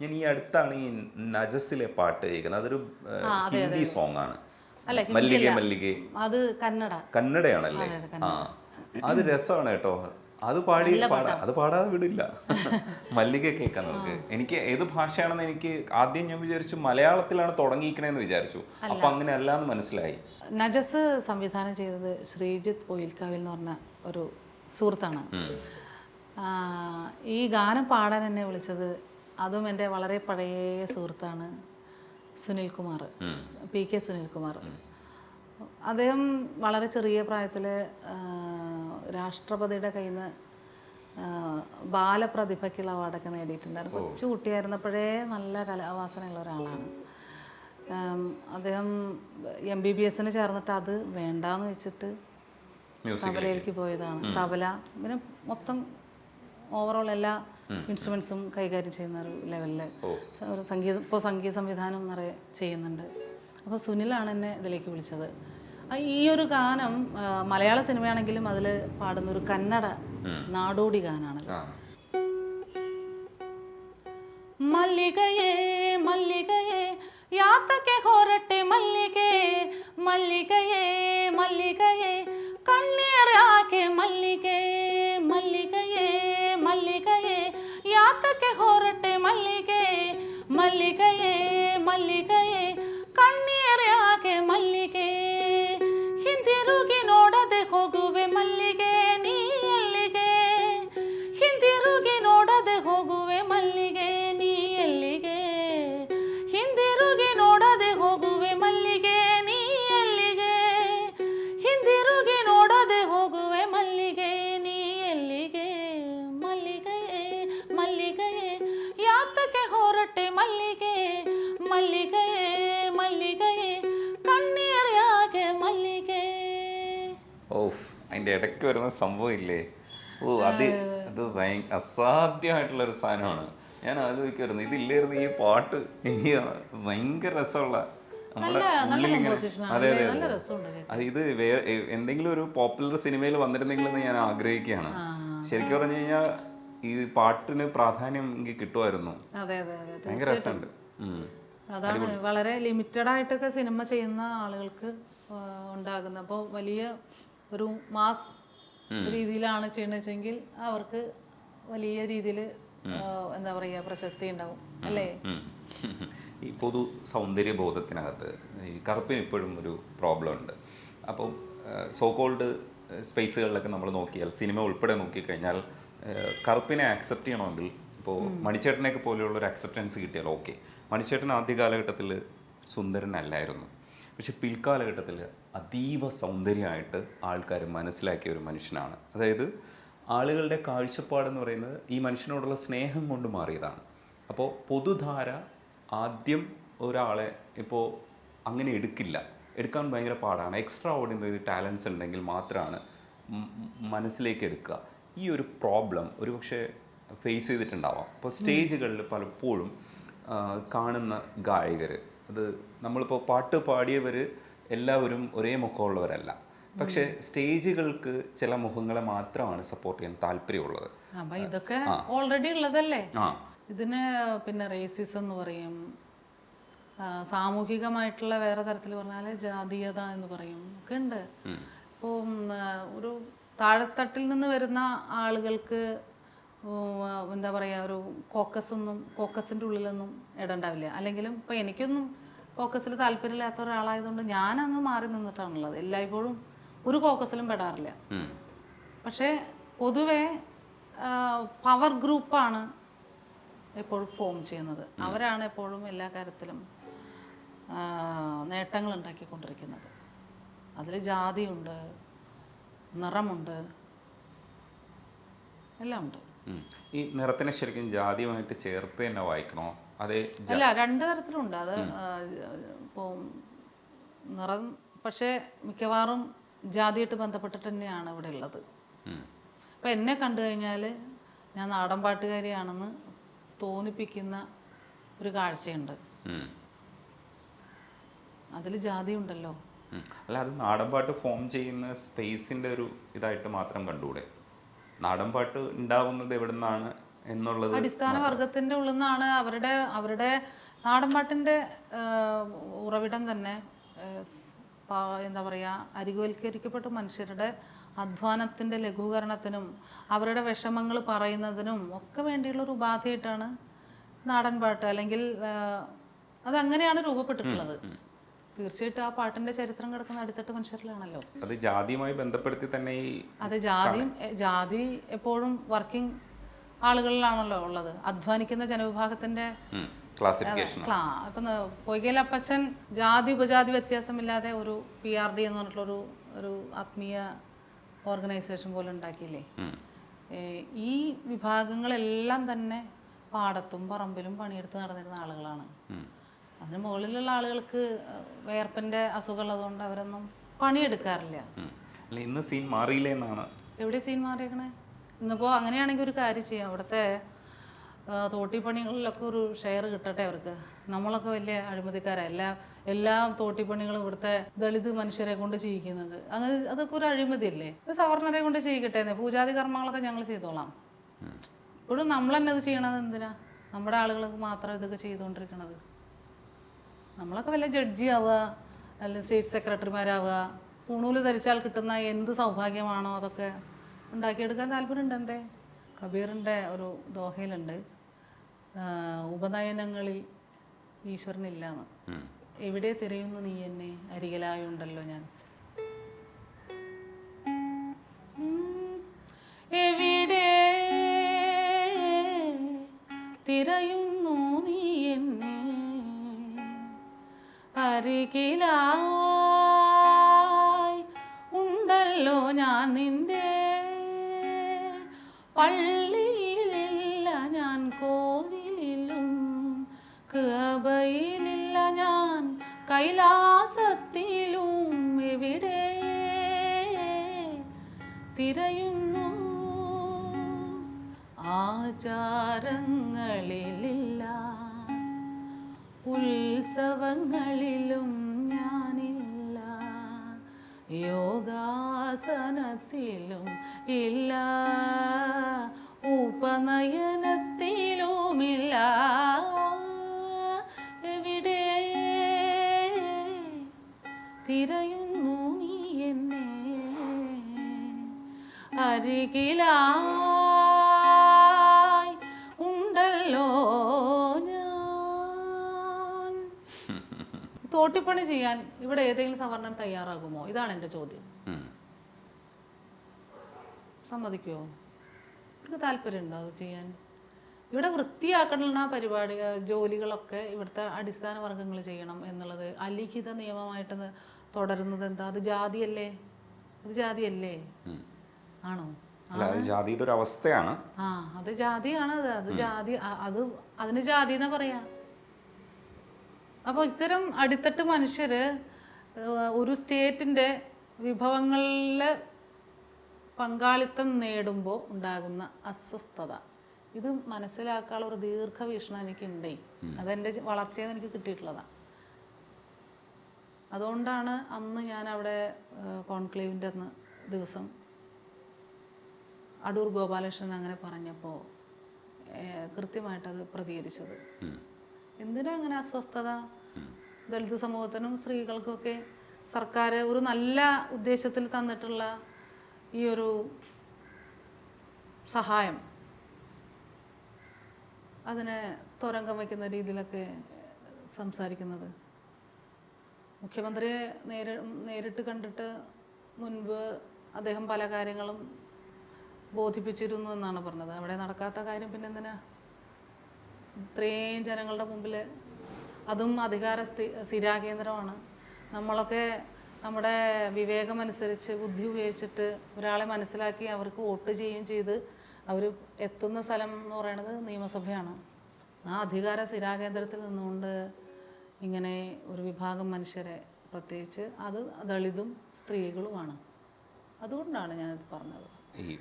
ഞാൻ ഈ അടുത്താണ് ഈ നജസിലെ പാട്ട് കേൾക്കുന്നത്. അതൊരു ഹിന്ദി സോങ് ആണ്. അല്ല, മല്ലികെ ഹിന്ദിയല്ല, മല്ലികെ അത് കന്നഡ. കന്നഡയാണല്ലേ? അതെ, അതെ, ആ, കന്നഡ. അത് രസമാണ് കേട്ടോ. അത് നല്ല പാട്ടാ. അത് പാടാതെ വിടില്ല. മല്ലിക കേൾക്കാൻ നമുക്ക്. എനിക്ക് ഏത് ഭാഷയാണെന്ന് എനിക്ക് ആദ്യം ഞാൻ വിചാരിച്ചു മലയാളത്തിലാണ് തുടങ്ങിയിരിക്കണേന്ന് വിചാരിച്ചു. അപ്പൊ അങ്ങനെ അല്ലാന്ന് മനസ്സിലായി. നജസ് സംവിധാനം ചെയ്തത് ശ്രീജിത്ത് ഒയിൽക്കാവിൽ എന്ന് പറഞ്ഞ ഒരു സുഹൃത്താണ്. ആ, ഈ ഗാനം പാടാൻ എന്നെ വിളിച്ചത് അതും എൻ്റെ വളരെ പഴയ സുഹൃത്താണ് സുനിൽ കുമാർ, PK സുനിൽകുമാർ. അദ്ദേഹം വളരെ ചെറിയ പ്രായത്തിൽ രാഷ്ട്രപതിയുടെ കയ്യിൽ നിന്ന് ബാലപ്രതിഭയ്ക്കുള്ള അവാർഡൊക്കെ നേടിയിട്ടുണ്ടായിരുന്നു. കൊച്ചു കുട്ടിയായിരുന്നപ്പോഴേ നല്ല കലാവാസനയുള്ള ഒരാളാണ്. അദ്ദേഹം MBBS ചേർന്നിട്ട് അത് വേണ്ടാന്ന് വെച്ചിട്ട് തബലയിലേക്ക് പോയതാണ്. തബല പിന്നെ മൊത്തം ഓവറോൾ എല്ലാ ഇൻസ്ട്രുമെൻസും കൈകാര്യം ചെയ്യുന്ന ഒരു ലെവലിൽ ഒരു സംഗീത സംവിധാനം നിറയെ ചെയ്യുന്നുണ്ട്. അപ്പോൾ സുനിലാണ് എന്നെ ഇതിലേക്ക് വിളിച്ചത്. ഈ ഒരു ഗാനം മലയാള സിനിമയാണെങ്കിലും അതിൽ പാടുന്നൊരു കന്നഡ നാടോടി ഗാനാണ്. ಮಲ್ಲಿಗೆಯೇ ಮಲ್ಲಿಗೆಯೇ ಯಾತಕ್ಕೆ ಹೊರಟೆ ಮಲ್ಲಿಗೆ, ಮಲ್ಲಿಗೆಯೇ ಮಲ್ಲಿಗೆಯೇ ಕಣ್ಣೀರ್ ಯಾಕೆ ಮಲ್ಲಿಗೆ, ಮಲ್ಲಿಗೆಯೇ ಮಲ್ಲಿಗೆಯೇ ಯಾತಕ್ಕೆ ಹೊರಟೆ ಮಲ್ಲಿಗೆ, ಮಲ್ಲಿಗೆಯೇ ಮಲ್ಲಿಗೆಯೇ ಕಣ್ಣೀರ್ ಯಾಕೆ ಮಲ್ಲಿಗೆ, ಹಿಂದಿರುಗಿ ನೋಡದೆ ಹೋಗುವೆ ಮಲ್ಲಿಗೆ ನೀ ಎಲ್ಲಿಗೆ, ಹಿಂದಿರುಗಿ ನೋಡದೆ ಹೋಗುವೆ ಮಲ್ಲಿಗೆ ನೀ ಎಲ್ಲಿಗೆ, ಹಿಂದಿರುಗಿ ನೋಡದೆ ಹೋಗುವೆ ಮಲ್ಲಿಗೆ ನೀ ಎಲ್ಲಿಗೆ, ಹಿಂದಿರುಗಿ ನೋಡದೆ ಹೋಗುವೆ ಮಲ್ಲಿಗೆ ನೀ ಎಲ್ಲಿಗೆ, ಮಲ್ಲಿಗೆಯೇ ಮಲ್ಲಿಗೆಯೇ ಯಾತಕ್ಕೆ ಹೊರಟೆ ಮಲ್ಲಿಗೆ, ಮಲ್ಲಿಗೆಯೇ മല്ലികയെ കണ്ണീർ യാകെ മല്ലികേ. ഓഫ്, അതിന്റെ ഇടയ്ക്ക് വരുന്ന സംഭവം ഇല്ലേ, അത് അസാധ്യമായിട്ടുള്ളൊരു സാധനമാണ്. ഞാൻ ആലോചിക്കുമായിരുന്നു ഇതില്ലായിരുന്നു ഈ പാട്ട് ഭയങ്കര രസമുള്ള നമ്മുടെ ഉള്ളിലിങ്ങനെ. അതെ അതെ അതെ, അത് ഇത് എന്തെങ്കിലും ഒരു പോപ്പുലർ സിനിമയിൽ വന്നിരുന്നെങ്കിലെന്ന് ഞാൻ ആഗ്രഹിക്കുകയാണ്. ശരിക്കും പറഞ്ഞു കഴിഞ്ഞാൽ ഈ പാട്ടിന് പ്രാധാന്യം എനിക്ക് കിട്ടുമായിരുന്നു. ഭയങ്കര രസമുണ്ട്. അതാണ് വളരെ ലിമിറ്റഡ് ആയിട്ടൊക്കെ സിനിമ ചെയ്യുന്ന ആളുകൾക്ക് ഉണ്ടാകുന്ന, അപ്പോൾ വലിയ ഒരു മാസ് രീതിയിലാണ് ചെയ്യണമെന്ന് വെച്ചെങ്കിൽ അവർക്ക് വലിയ രീതിയിൽ എന്താ പറയുക പ്രശസ്തി ഉണ്ടാവും അല്ലേ. ഈ പൊതു സൗന്ദര്യ ബോധത്തിനകത്ത് ഈ കറുപ്പിന് ഇപ്പോഴും ഒരു പ്രോബ്ലം ഉണ്ട്. അപ്പോൾ സോ കോൾഡ് സ്പേസുകളിലൊക്കെ നമ്മൾ നോക്കിയാൽ, സിനിമ ഉൾപ്പെടെ നോക്കിക്കഴിഞ്ഞാൽ കറുപ്പിനെ ആക്സെപ്റ്റ് ചെയ്യണമെങ്കിൽ ഇപ്പോൾ മണിച്ചേട്ടനെയൊക്കെ പോലെയുള്ള ഒരു അക്സെപ്റ്റൻസ് കിട്ടിയാൽ ഓക്കെ. മണിച്ചേട്ടൻ ആദ്യ കാലഘട്ടത്തിൽ സുന്ദരനല്ലായിരുന്നു, പക്ഷെ പിൽക്കാലഘട്ടത്തിൽ അതീവ സൗന്ദര്യമായിട്ട് ആൾക്കാർ മനസ്സിലാക്കിയ ഒരു മനുഷ്യനാണ്. അതായത് ആളുകളുടെ കാഴ്ചപ്പാടെന്ന് പറയുന്നത് ഈ മനുഷ്യനോടുള്ള സ്നേഹം കൊണ്ട് മാറിയതാണ്. അപ്പോൾ പൊതുധാര ആദ്യം ഒരാളെ ഇപ്പോൾ അങ്ങനെ എടുക്കാൻ ഭയങ്കര പാടാണ്. എക്സ്ട്രാ ഓർഡിനറി ടാലൻസ് ഉണ്ടെങ്കിൽ മാത്രമാണ് മനസ്സിലേക്ക് എടുക്കുക. ഈ ഒരു പ്രോബ്ലം ഒരുപക്ഷെ ഫേസ് ചെയ്തിട്ടുണ്ടാവാം. അപ്പോൾ സ്റ്റേജുകളിൽ പലപ്പോഴും കാണുന്ന ഗായകർ, അത് നമ്മളിപ്പോൾ പാട്ട് പാടിയവർ എല്ലാവരും ഒരേ മുഖമുള്ളവരല്ല, പക്ഷെ സ്റ്റേജുകൾക്ക് ചില മുഖങ്ങളെ മാത്രമാണ് സപ്പോർട്ട് ചെയ്യാൻ താല്പര്യമുള്ളത്. ഇതൊക്കെ ഓൾറെഡി ഉള്ളതല്ലേ. ഇതിന് പിന്നെ റേസിസം എന്ന് പറയും, സാമൂഹികമായിട്ടുള്ള വേറെ തരത്തിൽ പറഞ്ഞാൽ ജാതീയത എന്ന് പറയും ഒക്കെ ഉണ്ട്. ഇപ്പോൾ ഒരു താഴെത്തട്ടിൽ നിന്ന് വരുന്ന ആളുകൾക്ക് എന്താ പറയുക, ഒരു കോക്കസിൻ്റെ ഉള്ളിലൊന്നും ഇടണ്ടാവില്ല. അല്ലെങ്കിലും ഇപ്പോൾ എനിക്കൊന്നും കോക്കസിൽ താല്പര്യമില്ലാത്ത ഒരാളായതുകൊണ്ട് ഞാനങ്ങ് മാറി നിന്നിട്ടാണുള്ളത്. എല്ലായ്പ്പോഴും ഒരു കോക്കസിലും പെടാറില്ല. പക്ഷേ പൊതുവെ പവർ ഗ്രൂപ്പാണ് എപ്പോഴും ഫോം ചെയ്യുന്നത്. അവരാണ് എപ്പോഴും എല്ലാ കാര്യത്തിലും നേട്ടങ്ങൾ ഉണ്ടാക്കിക്കൊണ്ടിരിക്കുന്നത്. അതിൽ ജാതിയുണ്ട്, നിറമുണ്ട്, എല്ലാം ഉണ്ട്. ഈ നിറത്തിനെ ശരിക്കും ജാതിയുമായിട്ട് ചേർത്ത് തന്നെ വായിക്കണോ? അതെ, അല്ല, രണ്ട് തരത്തിലുണ്ട്. അത് ഇപ്പോൾ നിറം പക്ഷേ മിക്കവാറും ജാതിയായിട്ട് ബന്ധപ്പെട്ടിട്ട് തന്നെയാണ് ഇവിടെ ഉള്ളത്. അപ്പോൾ എന്നെ കണ്ടു കഴിഞ്ഞാൽ ഞാൻ നാടൻ പാട്ടുകാരിയാണെന്ന് തോന്നിപ്പിക്കുന്ന ഒരു കാഴ്ചയുണ്ട്. അതിൽ ജാതി ഉണ്ടല്ലോ. അല്ല, അത് നാടൻ പാട്ട് ഫോം ചെയ്യുന്ന സ്പേസിൻ്റെ ഒരു ഇതായിട്ട് മാത്രം കണ്ടുകൂടെ? നാടൻ പാട്ട് ഉണ്ടാവുന്നത് എവിടെ നിന്നാണ് എന്നുള്ളത് അടിസ്ഥാന വർഗത്തിൻ്റെ ഉള്ളിൽ നിന്നാണ് അവരുടെ നാടൻപാട്ടിൻ്റെ ഉറവിടം തന്നെ എന്താ പറയുക, അരികുവൽക്കരിക്കപ്പെട്ട മനുഷ്യരുടെ അധ്വാനത്തിൻ്റെ ലഘൂകരണത്തിനും അവരുടെ വിഷമങ്ങൾ പറയുന്നതിനും ഒക്കെ വേണ്ടിയുള്ളൊരു ഉപാധിയായിട്ടാണ് നാടൻപാട്ട്, അല്ലെങ്കിൽ അതങ്ങനെയാണ് രൂപപ്പെട്ടിട്ടുള്ളത്. തീർച്ചയായിട്ടും ആ പാട്ടിൻ്റെ ചരിത്രം കിടക്കുന്ന അടിത്തട്ട് മനുഷ്യരിലാണല്ലോ. അത് ജാതിയുമായി ബന്ധപ്പെടുത്തി തന്നെ അത് ജാതി എപ്പോഴും വർക്കിംഗ് ആളുകളിലാണല്ലോ ഉള്ളത്. അധ്വാനിക്കുന്ന ജനവിഭാഗത്തിൻ്റെ ക്ലാസിഫിക്കേഷൻ. ഇപ്പം പൊയ്കയിലപ്പച്ചൻ ജാതി ഉപജാതി വ്യത്യാസമില്ലാതെ ഒരു PRD എന്ന് പറഞ്ഞിട്ടുള്ളൊരു ഒരു ആത്മീയ ഓർഗനൈസേഷൻ പോലെ ഉണ്ടാക്കിയില്ലേ. ഈ വിഭാഗങ്ങളെല്ലാം തന്നെ പാടത്തും പറമ്പിലും പണിയെടുത്ത് നടന്നിരുന്ന ആളുകളാണ്. അതിന് മുകളിലുള്ള ആളുകൾക്ക് വേർപ്പിൻ്റെ അസുഖമുള്ളതുകൊണ്ട് അവരൊന്നും പണിയെടുക്കാറില്ല. ഇന്ന് സീൻ മാറിയില്ലേ എന്നാണ്. എവിടെ സീൻ മാറിയേക്കണേ? ഇന്നിപ്പോൾ അങ്ങനെയാണെങ്കിൽ ഒരു കാര്യം ചെയ്യാം, അവിടുത്തെ തോട്ടിപ്പണികളിലൊക്കെ ഒരു ഷെയർ കിട്ടട്ടെ അവർക്ക്. നമ്മളൊക്കെ വലിയ അഴിമതിക്കാരല്ല, എല്ലാ തോട്ടിപ്പണികളും ഇവിടുത്തെ ദളിത് മനുഷ്യരെ കൊണ്ട് ചെയ്യിക്കുന്നത്. അതൊക്കെ ഒരു അഴിമതിയല്ലേ? ഇത് സവർണരെ കൊണ്ട് ചെയ്യിക്കട്ടെ. പൂജാതി കർമ്മങ്ങളൊക്കെ ഞങ്ങൾ ചെയ്തോളാം. ഇപ്പോഴും നമ്മൾ തന്നെ ഇത് ചെയ്യണത് എന്തിനാ? നമ്മുടെ ആളുകൾക്ക് മാത്രം ഇതൊക്കെ ചെയ്തുകൊണ്ടിരിക്കണത്. നമ്മളൊക്കെ വല്ല ജഡ്ജി ആവുക, അല്ലെങ്കിൽ സ്റ്റേറ്റ് സെക്രട്ടറിമാരാവുക, പൂണൂല് ധരിച്ചാൽ കിട്ടുന്ന എന്ത് സൗഭാഗ്യമാണോ അതൊക്കെ ഉണ്ടാക്കിയെടുക്കാൻ താല്പര്യമുണ്ട്. എന്തേ? കബീറിൻ്റെ ഒരു ദോഹയിലുണ്ട്, ഉപനയനങ്ങളിൽ ഈശ്വരനില്ലാന്ന്. എവിടെ തിരയുന്നു നീ എന്നെ, അരികിലായുണ്ടല്ലോ ഞാൻ. എവിടെ തിരയുന്നു നീ എന്നെ, അരികിലായി ഉണ്ടല്ലോ ഞാൻ നിന്റെ. പള്ളിയിലില്ല ഞാൻ കോവിലിലും, കഅബയിലില്ല ഞാൻ കൈലാസത്തിലും. എവിടെ തിരയുന്നു? ആചാരങ്ങളിലില്ല, ഉത്സവങ്ങളിലും ഞാനില്ല, യോഗാസനത്തിലും ഇല്ല, ഉപനയനത്തിലുമില്ല. എവിടെ തിരയുന്നു നീ എന്നെ, അരികിലായി ഉണ്ടല്ലോ ഞാൻ. തോട്ടിപ്പണി ചെയ്യാൻ ഇവിടെ ഏതെങ്കിലും സവർണൻ തയ്യാറാകുമോ? ഇതാണ് എൻ്റെ ചോദ്യം. സമ്മതിക്കുമോ? എനിക്ക് താല്പര്യമുണ്ടോ അത് ചെയ്യാൻ? ഇവിടെ വൃത്തിയാക്കണമെന്ന പരിപാടി ജോലികളൊക്കെ ഇവിടുത്തെ അടിസ്ഥാന വർഗ്ഗങ്ങൾ ചെയ്യണം എന്നുള്ളത് അലിഖിത നിയമമായിട്ട് തുടരുന്നത് എന്താ? അത് ജാതിയല്ലേ? അത് ജാതിയല്ലേ? ആണോ? ജാതിയുടെ ഒരു അവസ്ഥയാണ്. അത് ജാതിയാണ്. അത് ജാതി, അതിന് ജാതി എന്നാ പറയാ. അപ്പോൾ ഇത്തരം അടിത്തട്ട് മനുഷ്യര് ഒരു സ്റ്റേറ്റിൻ്റെ വിഭവങ്ങളിൽ പങ്കാളിത്തം നേടുമ്പോൾ ഉണ്ടാകുന്ന അസ്വസ്ഥത, ഇത് മനസ്സിലാക്കാനുള്ള ഒരു ദീർഘവീക്ഷണം എനിക്കുണ്ടേ. അതെൻ്റെ വളർച്ചയെന്ന് എനിക്ക് കിട്ടിയിട്ടുള്ളതാണ്. അതുകൊണ്ടാണ് അന്ന് ഞാൻ അവിടെ കോൺക്ലേവിൻ്റെ അന്ന് ദിവസം അടൂർ ഗോപാലകൃഷ്ണൻ അങ്ങനെ പറഞ്ഞപ്പോൾ കൃത്യമായിട്ടത് പ്രതികരിച്ചത്. എന്തിനാ അങ്ങനെ അസ്വസ്ഥത? ദളിത് സമൂഹത്തിനും സ്ത്രീകൾക്കൊക്കെ സർക്കാർ ഒരു നല്ല ഉദ്ദേശത്തിൽ തന്നിട്ടുള്ള ഈ ഒരു സഹായം അതിനെ തുരങ്കം വയ്ക്കുന്ന രീതിയിലൊക്കെ സംസാരിക്കുന്നത്. മുഖ്യമന്ത്രിയെ നേരിട്ട് കണ്ടിട്ട് മുൻപ് അദ്ദേഹം പല കാര്യങ്ങളും ബോധിപ്പിച്ചിരുന്നു എന്നാണ് പറഞ്ഞത്. അവിടെ നടക്കാത്ത കാര്യം പിന്നെ എന്തിനാ ഇത്രയും ജനങ്ങളുടെ മുമ്പിൽ? അതും അധികാര സ്ഥിരാകേന്ദ്രമാണ്. നമ്മളൊക്കെ നമ്മുടെ വിവേകമനുസരിച്ച് ബുദ്ധി ഉപയോഗിച്ചിട്ട് ഒരാളെ മനസ്സിലാക്കി അവർക്ക് വോട്ട് ചെയ്യുകയും ചെയ്ത് അവർ എത്തുന്ന സ്ഥലം എന്ന് പറയുന്നത് നിയമസഭയാണ്. ആ അധികാര സ്ഥിരാകേന്ദ്രത്തിൽ നിന്നുകൊണ്ട് ഇങ്ങനെ ഒരു വിഭാഗം മനുഷ്യരെ, പ്രത്യേകിച്ച് അത് ദളിതും സ്ത്രീകളുമാണ്. അതുകൊണ്ടാണ് ഞാനത് പറഞ്ഞത്. ഈ